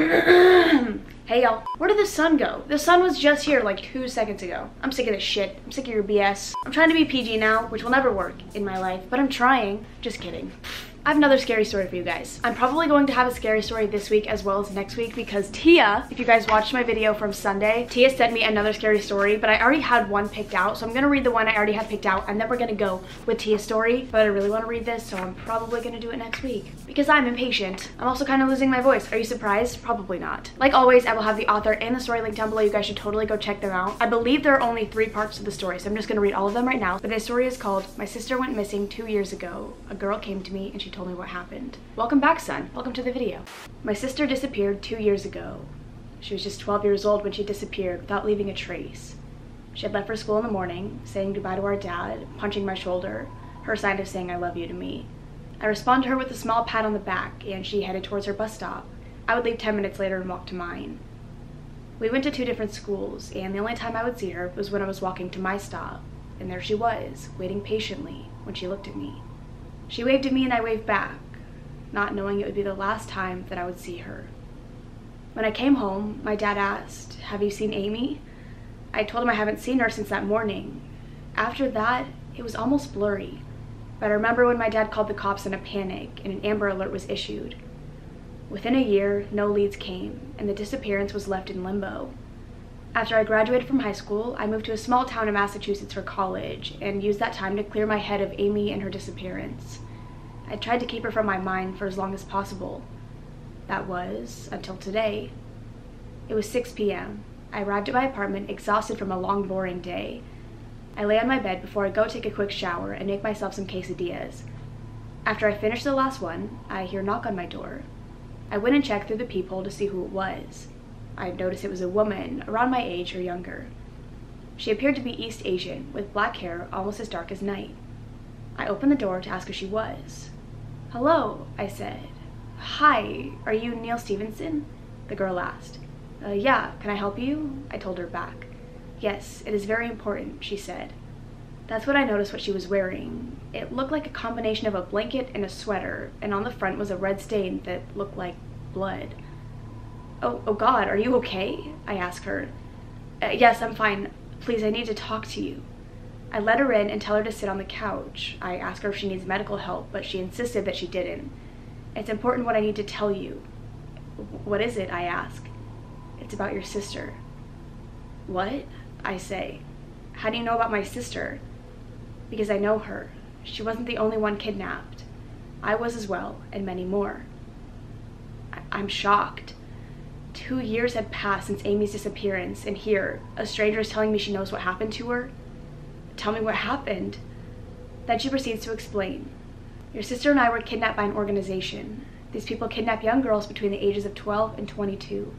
Hey y'all, where did the sun go? The sun was just here like 2 seconds ago. I'm sick of this shit. I'm sick of your BS. I'm trying to be PG now, which will never work in my life, but I'm trying. Just kidding. I have another scary story for you guys. I'm probably going to have a scary story this week as well as next week because Tia, if you guys watched my video from Sunday, Tia sent me another scary story, but I already had one picked out. So I'm gonna read the one I already had picked out and then we're gonna go with Tia's story. But I really wanna read this, so I'm probably gonna do it next week because I'm impatient. I'm also kind of losing my voice. Are you surprised? Probably not. Like always, I will have the author and the story link down below. You guys should totally go check them out. I believe there are only 3 parts to the story, so I'm just gonna read all of them right now. But this story is called My Sister Went Missing 2 years ago. A girl came to me and she told me what happened. Welcome back, son. Welcome to the video. My sister disappeared 2 years ago. She was just 12 years old when she disappeared without leaving a trace. She had left for school in the morning, saying goodbye to our dad, punching my shoulder, her sign of saying I love you to me. I responded to her with a small pat on the back and she headed towards her bus stop. I would leave 10 minutes later and walk to mine. We went to 2 different schools and the only time I would see her was when I was walking to my stop. And there she was, waiting patiently when she looked at me. She waved at me and I waved back, not knowing it would be the last time that I would see her. When I came home, my dad asked, "Have you seen Amy?" I told him I haven't seen her since that morning. After that, it was almost blurry, but I remember when my dad called the cops in a panic and an Amber Alert was issued. Within a year, no leads came, and the disappearance was left in limbo. After I graduated from high school, I moved to a small town in Massachusetts for college and used that time to clear my head of Amy and her disappearance. I tried to keep her from my mind for as long as possible. That was until today. It was 6 p.m. I arrived at my apartment exhausted from a long, boring day. I lay on my bed before I go take a quick shower and make myself some quesadillas. After I finish the last one, I hear a knock on my door. I went and checked through the peephole to see who it was. I noticed it was a woman around my age or younger. She appeared to be East Asian with black hair almost as dark as night. I opened the door to ask who she was. "Hello," I said. "Hi, are you Neil Stevenson?" the girl asked. Yeah, can I help you?" I told her back. "Yes, it is very important," she said. That's when I noticed what she was wearing. It looked like a combination of a blanket and a sweater, and on the front was a red stain that looked like blood. Oh God, are you okay?" I asked her. Yes, I'm fine. Please, I need to talk to you." I let her in and tell her to sit on the couch. I asked her if she needs medical help, but she insisted that she didn't. "It's important what I need to tell you." "What is it?" I ask. "It's about your sister." "What?" I say. "How do you know about my sister?" "Because I know her. She wasn't the only one kidnapped. I was as well, and many more." I'm shocked. 2 years had passed since Amy's disappearance, and here, a stranger is telling me she knows what happened to her. "Tell me what happened." Then she proceeds to explain. "Your sister and I were kidnapped by an organization. These people kidnap young girls between the ages of 12 and 22.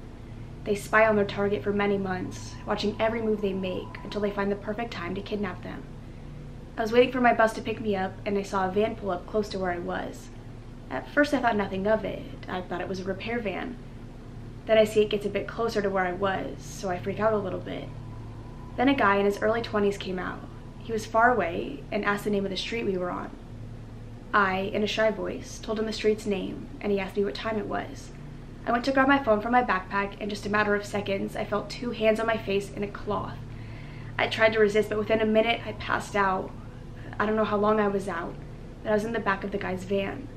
They spy on their target for many months, watching every move they make until they find the perfect time to kidnap them. I was waiting for my bus to pick me up and I saw a van pull up close to where I was. At first I thought nothing of it. I thought it was a repair van. Then I see it gets a bit closer to where I was, so I freak out a little bit. Then a guy in his early 20s came out. He was far away and asked the name of the street we were on. I, in a shy voice, told him the street's name, and he asked me what time it was. I went to grab my phone from my backpack, and just a matter of seconds, I felt 2 hands on my face in a cloth. I tried to resist, but within a minute, I passed out. I don't know how long I was out, but I was in the back of the guy's van.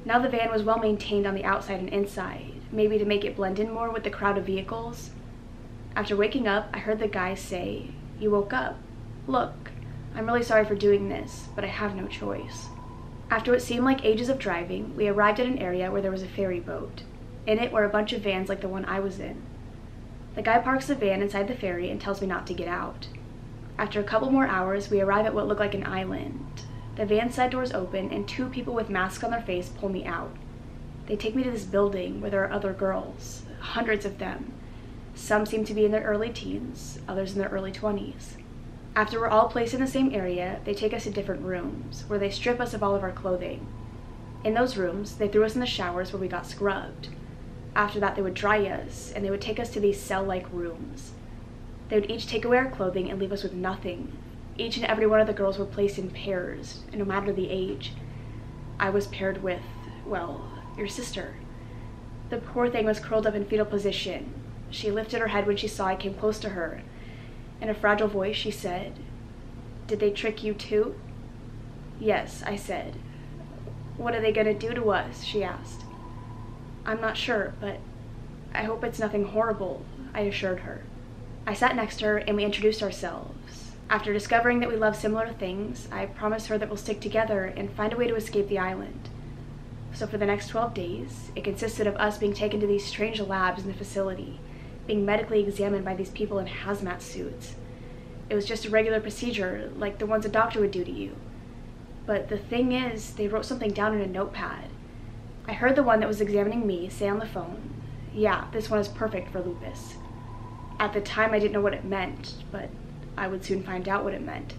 Now the van was well maintained on the outside and inside, maybe to make it blend in more with the crowd of vehicles. After waking up, I heard the guy say, "You woke up. Look, I'm really sorry for doing this, but I have no choice." After what seemed like ages of driving, we arrived at an area where there was a ferry boat. In it were a bunch of vans like the one I was in. The guy parks the van inside the ferry and tells me not to get out. After a couple more hours, we arrive at what looked like an island. The van side doors open and 2 people with masks on their face pull me out. They take me to this building where there are other girls, hundreds of them. Some seem to be in their early teens, others in their early 20s. After we're all placed in the same area, they take us to different rooms, where they strip us of all of our clothing. In those rooms, they threw us in the showers where we got scrubbed. After that, they would dry us, and they would take us to these cell-like rooms. They would each take away our clothing and leave us with nothing. Each and every one of the girls were placed in pairs, and no matter the age. I was paired with, well, your sister. The poor thing was curled up in fetal position. She lifted her head when she saw I came close to her. In a fragile voice, she said, "Did they trick you too?" "Yes," I said. "What are they gonna do to us?" she asked. "I'm not sure, but I hope it's nothing horrible," I assured her. I sat next to her and we introduced ourselves. After discovering that we love similar things, I promised her that we'll stick together and find a way to escape the island. So for the next 12 days, it consisted of us being taken to these strange labs in the facility, being medically examined by these people in hazmat suits. It was just a regular procedure, like the ones a doctor would do to you. But the thing is, they wrote something down in a notepad. I heard the one that was examining me say on the phone, "Yeah, this one is perfect for lupus." At the time, I didn't know what it meant, but I would soon find out what it meant.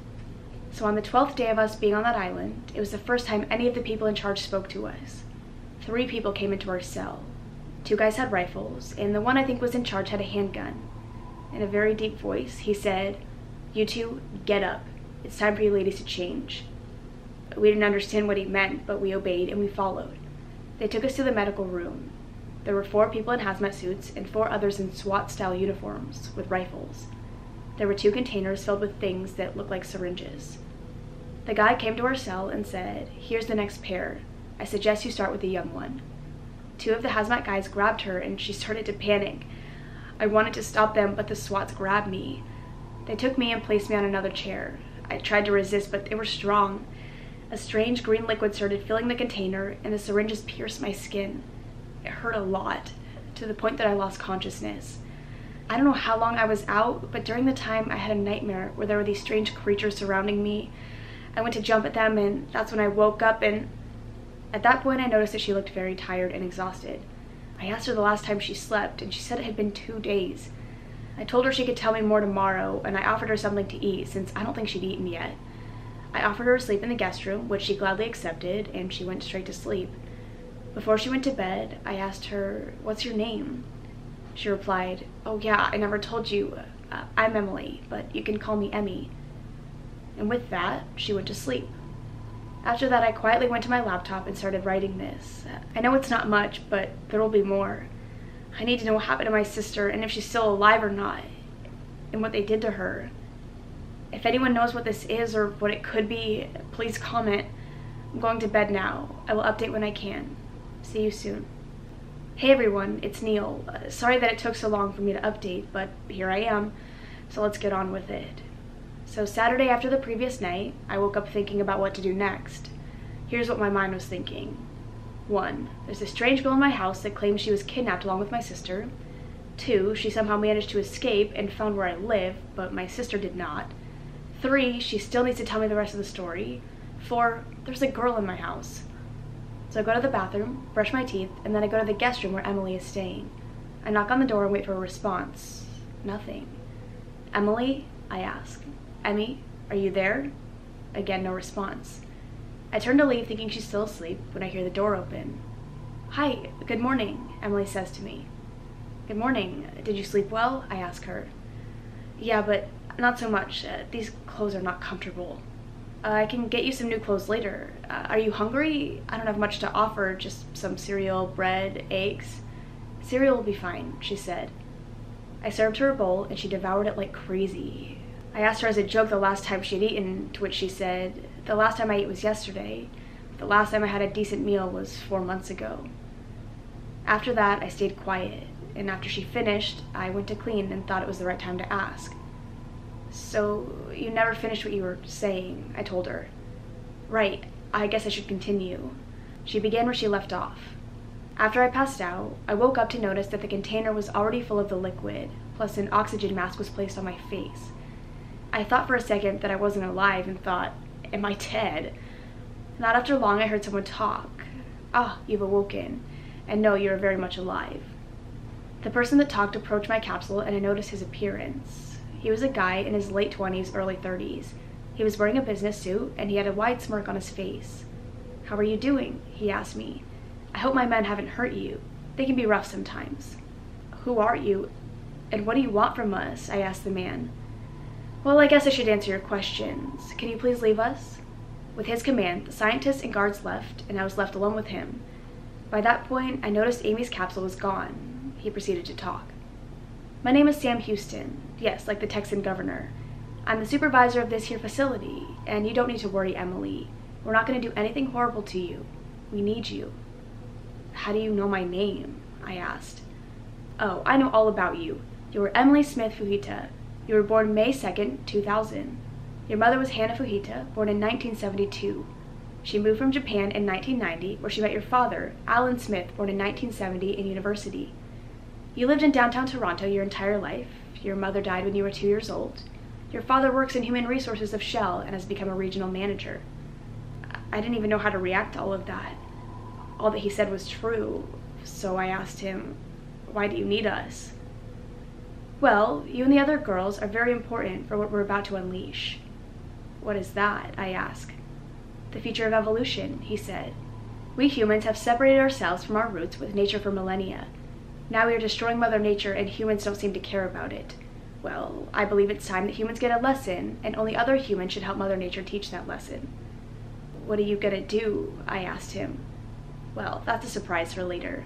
So on the 12th day of us being on that island, it was the first time any of the people in charge spoke to us. 3 people came into our cell. 2 guys had rifles, and the one I think was in charge had a handgun. In a very deep voice, he said, "You two, get up. It's time for you ladies to change." We didn't understand what he meant, but we obeyed and we followed. They took us to the medical room. There were 4 people in hazmat suits and 4 others in SWAT-style uniforms with rifles. There were 2 containers filled with things that looked like syringes. The guy came to our cell and said, "Here's the next pair. I suggest you start with the young one." 2 of the hazmat guys grabbed her and she started to panic. I wanted to stop them, but the SWATs grabbed me. They took me and placed me on another chair. I tried to resist, but they were strong. A strange green liquid started filling the container, and the syringes pierced my skin. It hurt a lot, to the point that I lost consciousness. I don't know how long I was out, but during the time I had a nightmare where there were these strange creatures surrounding me. I went to jump at them, and that's when I woke up, and at that point I noticed that she looked very tired and exhausted. I asked her the last time she slept, and she said it had been 2 days. I told her she could tell me more tomorrow, and I offered her something to eat, since I don't think she'd eaten yet. I offered her to sleep in the guest room, which she gladly accepted, and she went straight to sleep. Before she went to bed, I asked her, "What's your name?" She replied, "Oh yeah, I never told you. I'm Emily, but you can call me Emmy." And with that, she went to sleep. After that, I quietly went to my laptop and started writing this. I know it's not much, but there will be more. I need to know what happened to my sister, and if she's still alive or not, and what they did to her. If anyone knows what this is or what it could be, please comment. I'm going to bed now. I will update when I can. See you soon. Hey everyone, it's Neil. Sorry that it took so long for me to update, but here I am, so let's get on with it. So Saturday after the previous night, I woke up thinking about what to do next. Here's what my mind was thinking. 1, there's a strange girl in my house that claims she was kidnapped along with my sister. 2, she somehow managed to escape and found where I live, but my sister did not. 3, she still needs to tell me the rest of the story. 4, there's a girl in my house. So I go to the bathroom, brush my teeth, and then I go to the guest room where Emily is staying. I knock on the door and wait for a response. Nothing. "Emily?" I ask. "Emmy, are you there?" Again, no response. I turn to leave thinking she's still asleep when I hear the door open. "Hi, good morning," Emily says to me. "Good morning. Did you sleep well?" I ask her. "Yeah, but not so much. These clothes are not comfortable." "I can get you some new clothes later. Are you hungry? I don't have much to offer, just some cereal, bread, eggs." "Cereal will be fine," she said. I served her a bowl and she devoured it like crazy. I asked her as a joke the last time she had eaten, to which she said, "The last time I ate was yesterday. The last time I had a decent meal was 4 months ago." After that, I stayed quiet, and after she finished, I went to clean and thought it was the right time to ask. "So, you never finished what you were saying," I told her. "Right, I guess I should continue." She began where she left off. After I passed out, I woke up to notice that the container was already full of the liquid, plus an oxygen mask was placed on my face. I thought for a second that I wasn't alive and thought, am I dead? Not after long I heard someone talk. "Ah, you've awoken, and no, you're very much alive." The person that talked approached my capsule and I noticed his appearance. He was a guy in his late 20s, early 30s. He was wearing a business suit and he had a wide smirk on his face. "How are you doing?" he asked me. "I hope my men haven't hurt you. They can be rough sometimes." "Who are you? And what do you want from us?" I asked the man. "Well, I guess I should answer your questions. Can you please leave us?" With his command, the scientists and guards left, and I was left alone with him. By that point, I noticed Amy's capsule was gone. He proceeded to talk. My name is Sam Houston. Yes, like the Texan governor. I'm the supervisor of this here facility, and you don't need to worry, Emily. We're not going to do anything horrible to you. We need you. How do you know my name? I asked. Oh, I know all about you. You were Emily Smith Fujita. You were born May 2nd, 2000. Your mother was Hannah Fujita, born in 1972. She moved from Japan in 1990, where she met your father, Alan Smith, born in 1970, in university. You lived in downtown Toronto your entire life. Your mother died when you were 2 years old. Your father works in human resources of Shell and has become a regional manager. I didn't even know how to react to all of that. All that he said was true, so I asked him, why do you need us? Well, you and the other girls are very important for what we're about to unleash. What is that? I asked. The future of evolution, he said. We humans have separated ourselves from our roots with nature for millennia. Now we are destroying Mother Nature and humans don't seem to care about it. Well, I believe it's time that humans get a lesson, and only other humans should help Mother Nature teach that lesson. What are you gonna do? I asked him. Well, that's a surprise for later.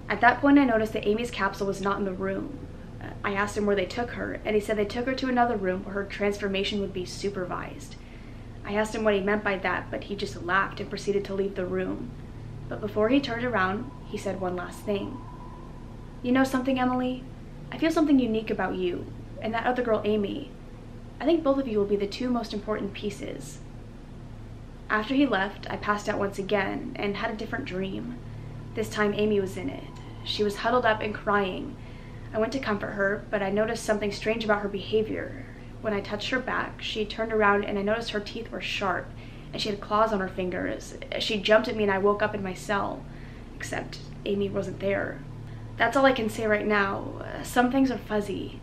At that point, I noticed that Amy's capsule was not in the room. I asked him where they took her, and he said they took her to another room where her transformation would be supervised. I asked him what he meant by that, but he just laughed and proceeded to leave the room. But before he turned around, he said one last thing. You know something, Emily? I feel something unique about you, and that other girl, Amy. I think both of you will be the two most important pieces. After he left, I passed out once again and had a different dream. This time Amy was in it. She was huddled up and crying. I went to comfort her, but I noticed something strange about her behavior. When I touched her back, she turned around and I noticed her teeth were sharp, and she had claws on her fingers. She jumped at me and I woke up in my cell, except Amy wasn't there. That's all I can say right now. Some things are fuzzy.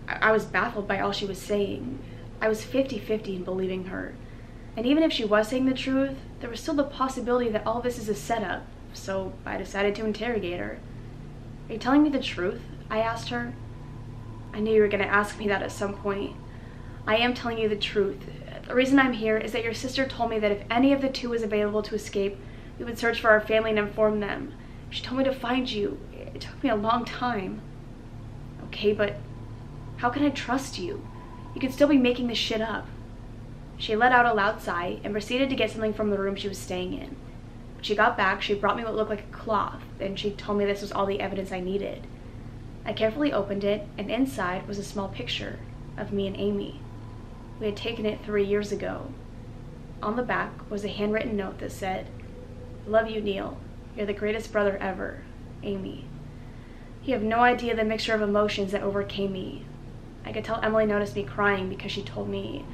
I was baffled by all she was saying. I was 50-50 in believing her. And even if she was saying the truth, there was still the possibility that all this is a setup, so I decided to interrogate her. Are you telling me the truth? I asked her. I knew you were going to ask me that at some point. I am telling you the truth. The reason I'm here is that your sister told me that if any of the two was available to escape, we would search for our family and inform them. She told me to find you. It took me a long time. Okay, but how can I trust you? You could still be making this shit up. She let out a loud sigh and proceeded to get something from the room she was staying in. When she got back, she brought me what looked like a cloth, and she told me this was all the evidence I needed. I carefully opened it, and inside was a small picture of me and Amy. We had taken it 3 years ago. On the back was a handwritten note that said, "Love you, Neil. You're the greatest brother ever, Amy." You have no idea the mixture of emotions that overcame me. I could tell Emily noticed me crying because she told me,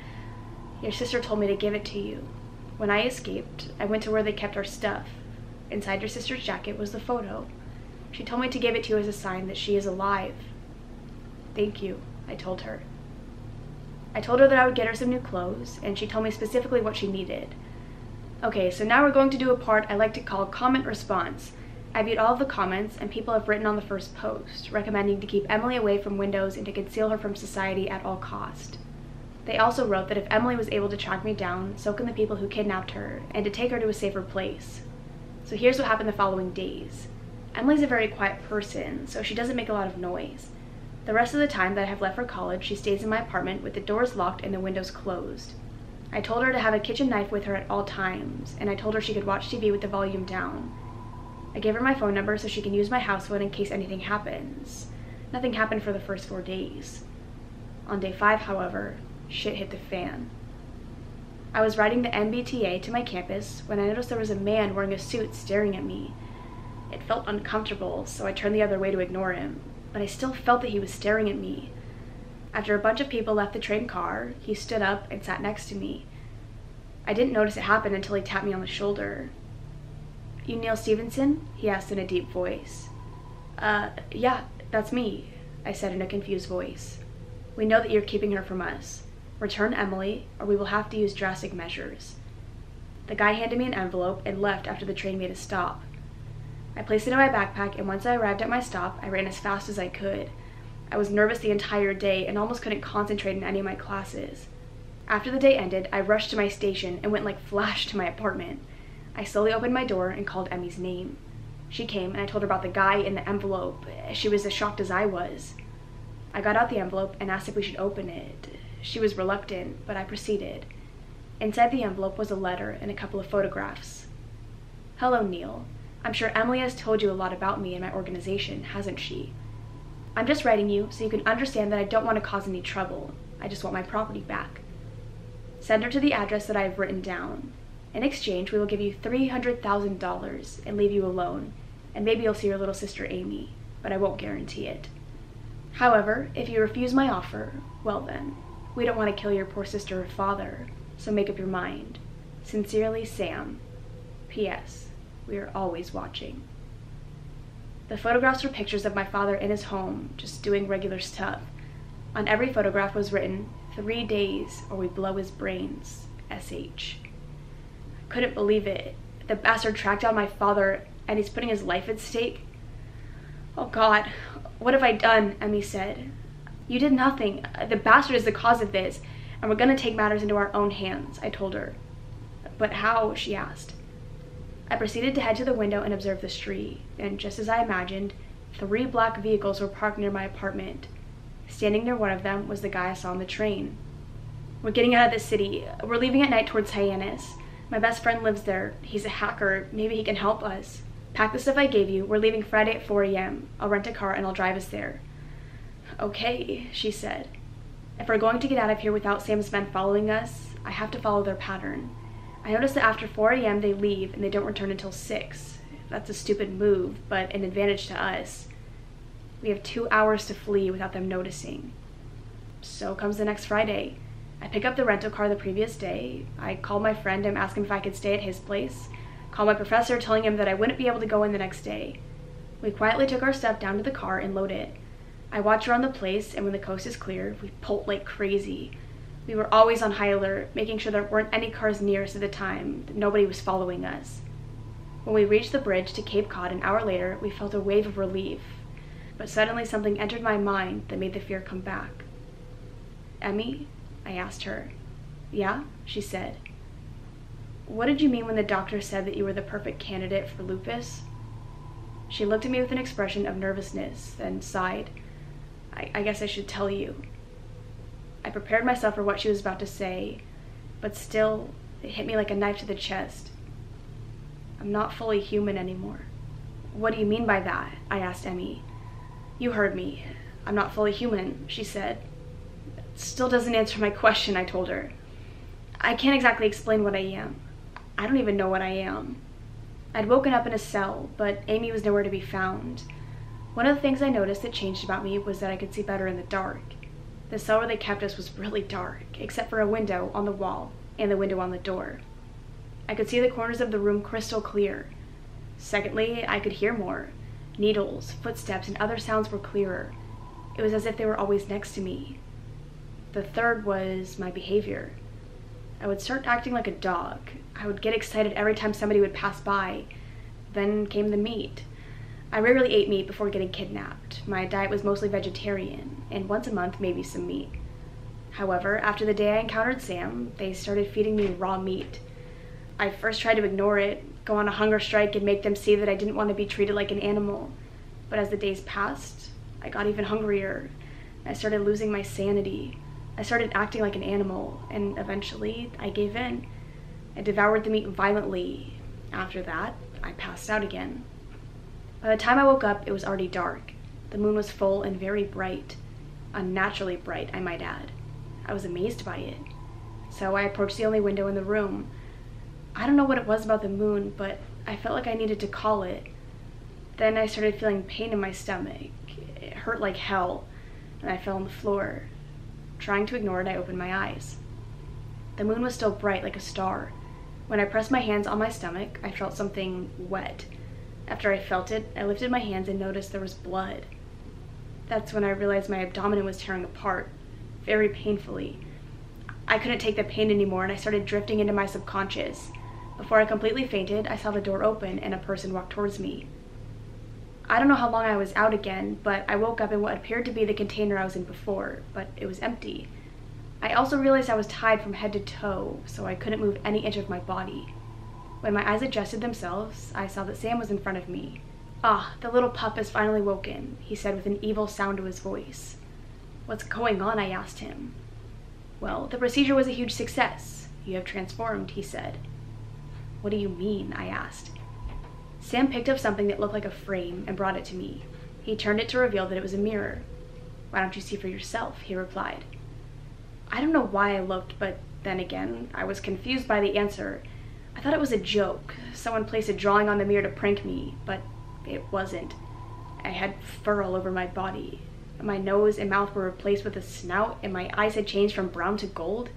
"Your sister told me to give it to you." When I escaped, I went to where they kept our stuff. Inside your sister's jacket was the photo. She told me to give it to you as a sign that she is alive. Thank you, I told her. I told her that I would get her some new clothes, and she told me specifically what she needed. Okay, so now we're going to do a part I like to call comment response. I viewed all of the comments, and people have written on the first post, recommending to keep Emily away from windows and to conceal her from society at all cost. They also wrote that if Emily was able to track me down, so can the people who kidnapped her, and to take her to a safer place. So here's what happened the following days. Emily's a very quiet person, so she doesn't make a lot of noise. The rest of the time that I have left for college, she stays in my apartment with the doors locked and the windows closed. I told her to have a kitchen knife with her at all times, and I told her she could watch TV with the volume down. I gave her my phone number so she can use my house phone in case anything happens. Nothing happened for the first 4 days. On day 5, however, shit hit the fan. I was riding the MBTA to my campus when I noticed there was a man wearing a suit staring at me. It felt uncomfortable, so I turned the other way to ignore him, but I still felt that he was staring at me. After a bunch of people left the train car, he stood up and sat next to me. I didn't notice it happen until he tapped me on the shoulder. "You Neil Stevenson?" he asked in a deep voice. Yeah, that's me," I said in a confused voice. "We know that you're keeping her from us. Return Emily, or we will have to use drastic measures." The guy handed me an envelope and left after the train made a stop. I placed it in my backpack, and once I arrived at my stop, I ran as fast as I could. I was nervous the entire day and almost couldn't concentrate in any of my classes. After the day ended, I rushed to my station and went like flash to my apartment. I slowly opened my door and called Emmy's name. She came, and I told her about the guy in the envelope. She was as shocked as I was. I got out the envelope and asked if we should open it. She was reluctant, but I proceeded. Inside the envelope was a letter and a couple of photographs. Hello, Neil. I'm sure Emily has told you a lot about me and my organization, hasn't she? I'm just writing you so you can understand that I don't want to cause any trouble. I just want my property back. Send her to the address that I have written down. In exchange, we will give you $300,000 and leave you alone, and maybe you'll see your little sister Amy, but I won't guarantee it. However, if you refuse my offer, well then, we don't want to kill your poor sister or father, so make up your mind. Sincerely, Sam. P.S. We are always watching. The photographs were pictures of my father in his home, just doing regular stuff. On every photograph was written, 3 days or we blow his brains, S.H. I couldn't believe it. The bastard tracked down my father and he's putting his life at stake. Oh God, what have I done? Emmy said. You did nothing. The bastard is the cause of this, and we're gonna take matters into our own hands, I told her. But how? She asked. I proceeded to head to the window and observe the street, and just as I imagined, 3 black vehicles were parked near my apartment. Standing near one of them was the guy I saw on the train. We're getting out of the city. We're leaving at night towards Hyannis. My best friend lives there. He's a hacker. Maybe he can help us. Pack the stuff I gave you. We're leaving Friday at 4 a.m. I'll rent a car and I'll drive us there. Okay, she said. If we're going to get out of here without Sam's men following us, I have to follow their pattern. I noticed that after 4 a.m. they leave and they don't return until 6. That's a stupid move, but an advantage to us. We have 2 hours to flee without them noticing. So comes the next Friday. I pick up the rental car the previous day. I call my friend and ask him if I could stay at his place. Call my professor telling him that I wouldn't be able to go in the next day. We quietly took our stuff down to the car and load it. I watch around the place, and when the coast is clear, we bolt like crazy. We were always on high alert, making sure there weren't any cars near us at the time, that nobody was following us. When we reached the bridge to Cape Cod an hour later, we felt a wave of relief. But suddenly something entered my mind that made the fear come back. Emmy? I asked her. Yeah? She said. What did you mean when the doctor said that you were the perfect candidate for lupus? She looked at me with an expression of nervousness, then sighed. I guess I should tell you. I prepared myself for what she was about to say, but still, it hit me like a knife to the chest. I'm not fully human anymore. What do you mean by that? I asked Emmy. You heard me. I'm not fully human, she said. That still doesn't answer my question, I told her. I can't exactly explain what I am. I don't even know what I am. I'd woken up in a cell, but Amy was nowhere to be found. One of the things I noticed that changed about me was that I could see better in the dark. The cell where they kept us was really dark, except for a window on the wall and the window on the door. I could see the corners of the room crystal clear. Secondly, I could hear more. Needles, footsteps, and other sounds were clearer. It was as if they were always next to me. The third was my behavior. I would start acting like a dog. I would get excited every time somebody would pass by. Then came the meat. I rarely ate meat before getting kidnapped. My diet was mostly vegetarian, and once a month maybe some meat. However, after the day I encountered Sam, they started feeding me raw meat. I first tried to ignore it, go on a hunger strike, and make them see that I didn't want to be treated like an animal. But as the days passed, I got even hungrier. I started losing my sanity. I started acting like an animal, and eventually I gave in. I devoured the meat violently. After that, I passed out again. By the time I woke up, it was already dark. The moon was full and very bright. Unnaturally bright, I might add. I was amazed by it. So I approached the only window in the room. I don't know what it was about the moon, but I felt like I needed to call it. Then I started feeling pain in my stomach. It hurt like hell, and I fell on the floor. Trying to ignore it, I opened my eyes. The moon was still bright like a star. When I pressed my hands on my stomach, I felt something wet. After I felt it, I lifted my hands and noticed there was blood. That's when I realized my abdomen was tearing apart, very painfully. I couldn't take the pain anymore, and I started drifting into my subconscious. Before I completely fainted, I saw the door open and a person walk towards me. I don't know how long I was out again, but I woke up in what appeared to be the container I was in before, but it was empty. I also realized I was tied from head to toe, so I couldn't move any inch of my body. When my eyes adjusted themselves, I saw that Sam was in front of me. "Ah, the little pup has finally woken," he said with an evil sound to his voice. "What's going on?" I asked him. "Well, the procedure was a huge success. You have transformed," he said. "What do you mean?" I asked. Sam picked up something that looked like a frame and brought it to me. He turned it to reveal that it was a mirror. "Why don't you see for yourself?" he replied. I don't know why I looked, but then again, I was confused by the answer. I thought it was a joke. Someone placed a drawing on the mirror to prank me, but it wasn't. I had fur all over my body. My nose and mouth were replaced with a snout, and my eyes had changed from brown to gold.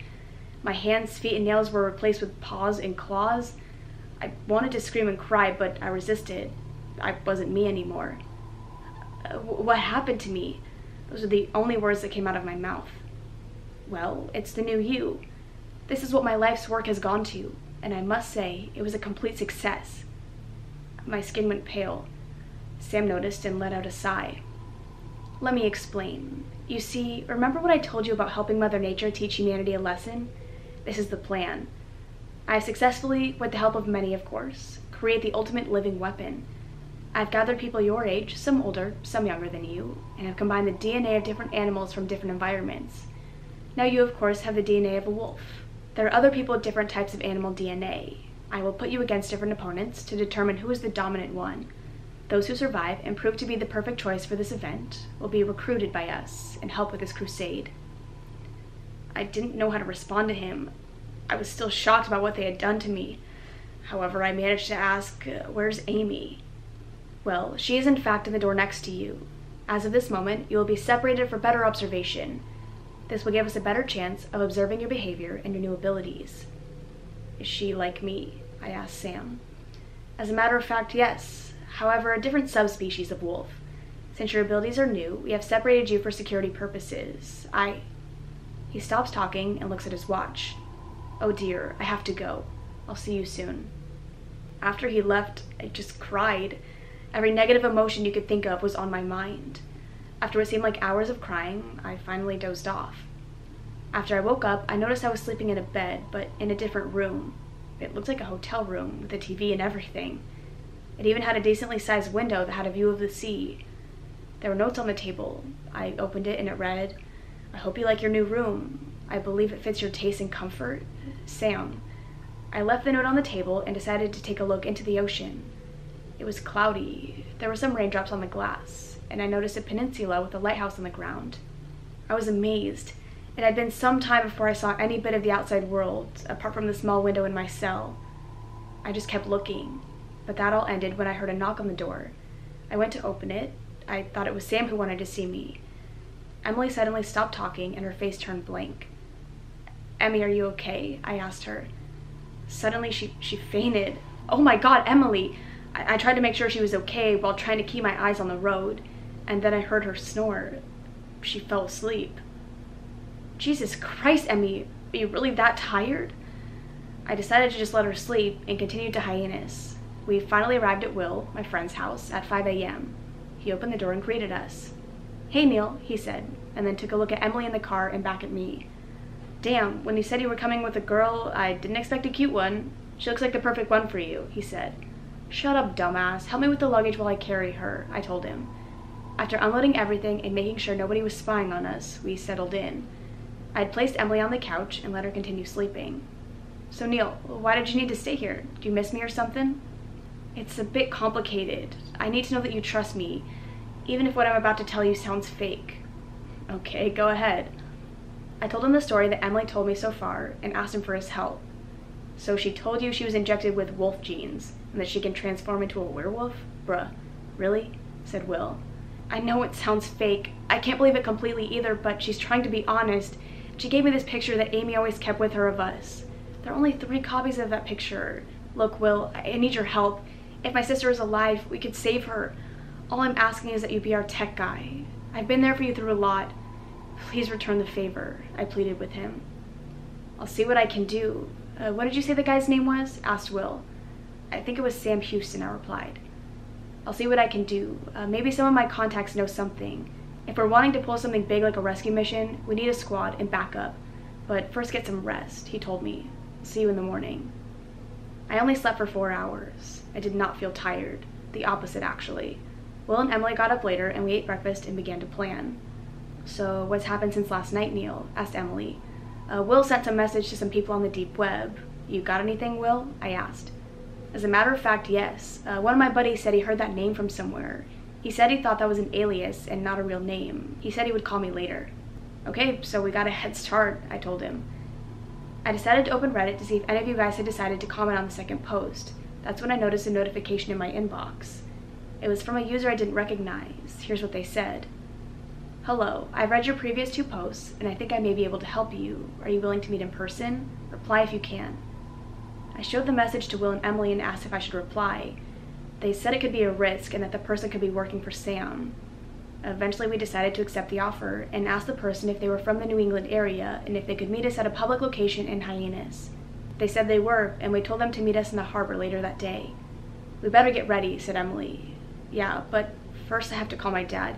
My hands, feet, and nails were replaced with paws and claws. I wanted to scream and cry, but I resisted. I wasn't me anymore. What happened to me? Those are the only words that came out of my mouth. Well, it's the new you. This is what my life's work has gone to, and I must say, it was a complete success. My skin went pale. Sam noticed and let out a sigh. "Let me explain. You see, remember what I told you about helping Mother Nature teach humanity a lesson? This is the plan. I have successfully, with the help of many of course, created the ultimate living weapon. I've gathered people your age, some older, some younger than you, and have combined the DNA of different animals from different environments. Now you, of course, have the DNA of a wolf. There are other people with different types of animal DNA. I will put you against different opponents to determine who is the dominant one. Those who survive and prove to be the perfect choice for this event will be recruited by us and help with this crusade." I didn't know how to respond to him. I was still shocked about what they had done to me. However, I managed to ask, "Where's Amy?" "Well, she is in fact in the door next to you. As of this moment, you will be separated for better observation. This will give us a better chance of observing your behavior and your new abilities." "Is she like me?" I asked Sam. "As a matter of fact, yes. However, a different subspecies of wolf. Since your abilities are new, we have separated you for security purposes. He stops talking and looks at his watch. "Oh dear, I have to go. I'll see you soon." After he left, I just cried. Every negative emotion you could think of was on my mind. After what seemed like hours of crying, I finally dozed off. After I woke up, I noticed I was sleeping in a bed, but in a different room. It looked like a hotel room with a TV and everything. It even had a decently sized window that had a view of the sea. There were notes on the table. I opened it and it read, "I hope you like your new room. I believe it fits your taste and comfort. Sam." I left the note on the table and decided to take a look into the ocean. It was cloudy. There were some raindrops on the glass, and I noticed a peninsula with a lighthouse on the ground. I was amazed. It had been some time before I saw any bit of the outside world, apart from the small window in my cell. I just kept looking, but that all ended when I heard a knock on the door. I went to open it. I thought it was Sam who wanted to see me. Emily suddenly stopped talking and her face turned blank. "Emmy, are you okay?" I asked her. Suddenly she fainted. "Oh my God, Emily!" I tried to make sure she was okay while trying to keep my eyes on the road, and then I heard her snore. She fell asleep. "Jesus Christ, Emmy, are you really that tired?" I decided to just let her sleep and continued to hiatus. We finally arrived at Will, my friend's house, at 5 a.m. He opened the door and greeted us. "Hey, Neil," he said, and then took a look at Emily in the car and back at me. "Damn, when you said you were coming with a girl, I didn't expect a cute one. She looks like the perfect one for you," he said. "Shut up, dumbass. Help me with the luggage while I carry her," I told him. After unloading everything and making sure nobody was spying on us, we settled in. I had placed Emily on the couch and let her continue sleeping. "So Neil, why did you need to stay here? Do you miss me or something?" "It's a bit complicated. I need to know that you trust me, even if what I'm about to tell you sounds fake." "Okay, go ahead." I told him the story that Emily told me so far and asked him for his help. "So she told you she was injected with wolf genes and that she can transform into a werewolf? Bruh, really?" said Will. "I know it sounds fake. I can't believe it completely either, but she's trying to be honest. She gave me this picture that Amy always kept with her of us. There are only 3 copies of that picture. Look, Will, I need your help. If my sister is alive, we could save her. All I'm asking is that you be our tech guy. I've been there for you through a lot. Please return the favor," I pleaded with him. "I'll see what I can do. What did you say the guy's name was?" asked Will. "I think it was Sam Houston," I replied. "I'll see what I can do. Maybe some of my contacts know something. If we're wanting to pull something big like a rescue mission, we need a squad and backup. But first get some rest," he told me. "See you in the morning." I only slept for 4 hours. I did not feel tired. The opposite, actually. Will and Emily got up later and we ate breakfast and began to plan. So what's happened since last night, Neil? Asked Emily. Will sent some message to some people on the deep web. You got anything, Will? I asked. As a matter of fact, yes. One of my buddies said he heard that name from somewhere. He said he thought that was an alias and not a real name. He said he would call me later. Okay, so we got a head start, I told him. I decided to open Reddit to see if any of you guys had decided to comment on the second post. That's when I noticed a notification in my inbox. It was from a user I didn't recognize. Here's what they said. Hello, I've read your previous 2 posts, and I think I may be able to help you. Are you willing to meet in person? Reply if you can. I showed the message to Will and Emily and asked if I should reply. They said it could be a risk and that the person could be working for Sam. Eventually we decided to accept the offer and asked the person if they were from the New England area and if they could meet us at a public location in Hyannis. They said they were, and we told them to meet us in the harbor later that day. We better get ready, said Emily. Yeah, but first I have to call my dad.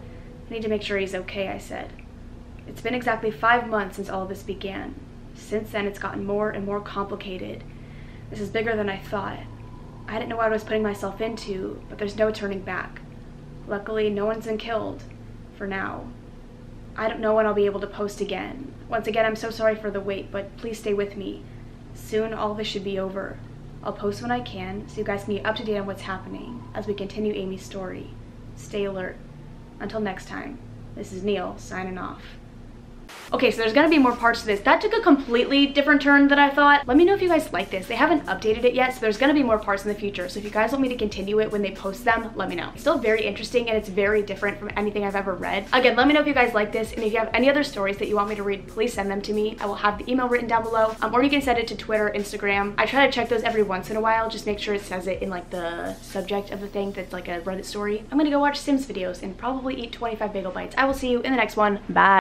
I need to make sure he's okay, I said. It's been exactly 5 months since all of this began. Since then, it's gotten more and more complicated. This is bigger than I thought. I didn't know what I was putting myself into, but there's no turning back. Luckily, no one's been killed. For now. I don't know when I'll be able to post again. Once again, I'm so sorry for the wait, but please stay with me. Soon, all of this should be over. I'll post when I can, so you guys can be up to date on what's happening as we continue Amy's story. Stay alert. Until next time, this is Neil, signing off. Okay, so there's gonna be more parts to this. That took a completely different turn than I thought. Let me know if you guys like this. They haven't updated it yet, so there's gonna be more parts in the future. So if you guys want me to continue it when they post them, let me know. It's still very interesting and it's very different from anything I've ever read. Again, let me know if you guys like this, and if you have any other stories that you want me to read, please send them to me. I will have the email written down below, or you can send it to Twitter, Instagram. I try to check those every once in a while, just make sure it says it in like the subject of the thing that's like a Reddit story. I'm gonna go watch Sims videos and probably eat 25 bagel bites. I will see you in the next one. Bye.